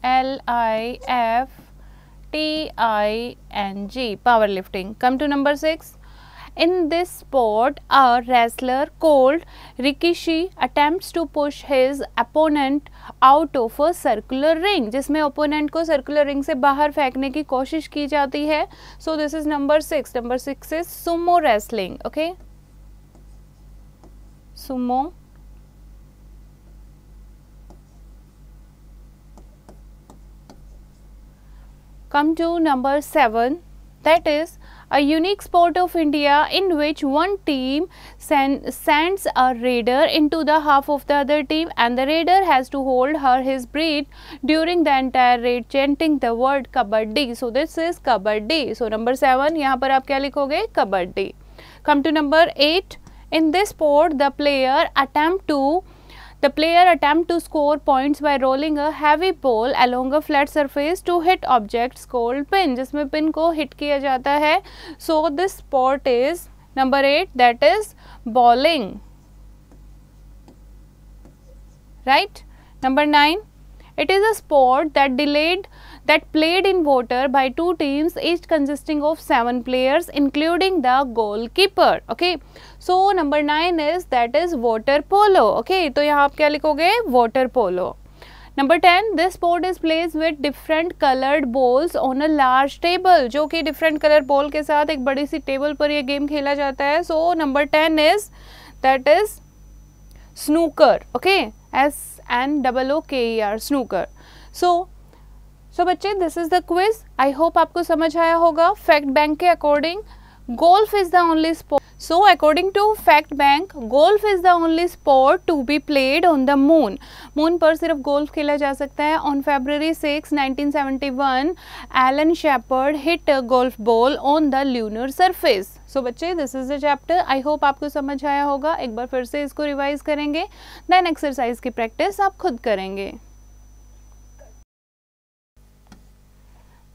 PRLIFTING, powerlifting. Come to number 6. In this sport, a wrestler called Rikishi attempts to push his opponent out of a circular ring, जिसमें opponent को circular ring से बाहर फेंकने की कोशिश की जाती है. So this is number 6. Number 6 is sumo wrestling. Okay, sumo. Come to number 7. That is a unique sport of India in which one team sends a raider into the half of the other team, and the raider has to hold his breath during the entire raid, chanting the word kabaddi. So this is kabaddi. So number 7, यहाँ पर आप क्या लिखोगे? kabaddi. Come to number 8. In this sport, the player attempt to score points by rolling a heavy ball along a flat surface to hit objects called pin, जिसमें pin को hit किया जाता है. So this sport is number 8, that is bowling. Right? Number 9. It is a sport that played in water by two teams, each consisting of 7 players, including the goalkeeper. Okay. So number 9 is that is water polo. Okay. तो यहाँ आप क्या लिखोगे? Water polo. Number 10. This sport is played with different colored balls on a large table. जो कि different color ball के साथ एक बड़ी सी टेबल पर ये गेम खेला जाता है. So number 10 is that is snooker. Okay. SNOOKER, snooker. So बच्चे, this is the quiz. I hope आपको समझ आया होगा. Fact Bank के according, golf is the only sport. So according to Fact Bank, golf is the only sport to be played on the moon. Moon पर सिर्फ golf खेला जा सकता है. On February 6, 1971, Alan Shepard hit a golf ball on the lunar surface. So बच्चे, this is the chapter. I hope आपको समझ आया होगा. एक बार फिर से इसको रिवाइज करेंगे. Then exercise की प्रैक्टिस आप खुद करेंगे.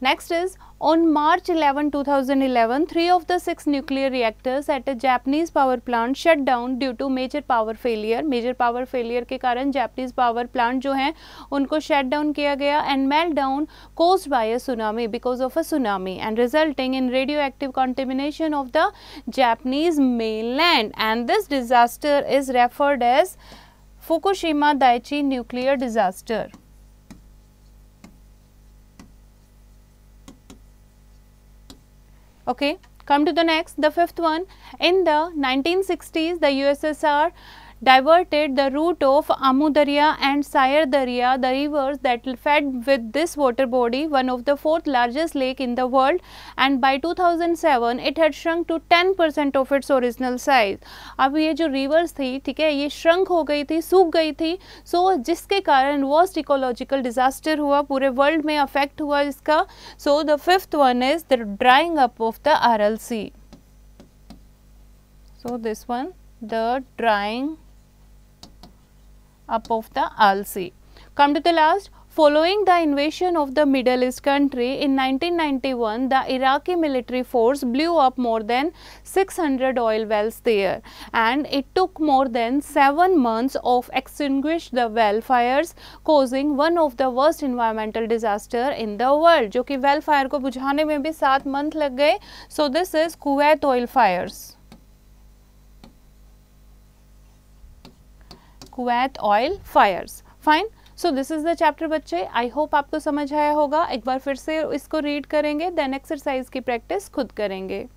Next is, on March 11, 2011, 3 of the 6 nuclear reactors at a Japanese power plant shut down due to major power failure. Major power failure के कारण Japanese power plant जो हैं उनको shut down किया गया, and meltdown caused by a tsunami, because of a tsunami, and resulting in radioactive contamination of the Japanese mainland. And this disaster is referred as Fukushima Daiichi nuclear disaster. Okay, come to the next, the 5th one. In the 1960s, the USSR diverted the route of Amu Darya and Sayar Darya, the rivers that fed with this water body, one of the 4th largest lake in the world, and by 2007 it had shrunk to 10% of its original size. अब ये जो rivers थी, ठीक है, ये shrunk हो गई थी, सूख गई थी, so जिसके कारण worst ecological disaster हुआ, पूरे world में affect हुआ इसका. So the 5th one is the drying up of the Aral Sea. So this one, the drying up of the Aral Sea. Come to the last. Following the invasion of the Middle East country in 1991, the Iraqi military force blew up more than 600 oil wells there, and it took more than 7 months of extinguish the well fires, causing one of the worst environmental disaster in the world. जो कि well fire को बुझाने में भी 7 month लग गए. So this is Kuwait oil fires. Kuwait oil fires. Fine. So this is the chapter बच्चे. I hope आपको समझ आया होगा. एक बार फिर से इसको रीड करेंगे, then exercise की प्रैक्टिस खुद करेंगे.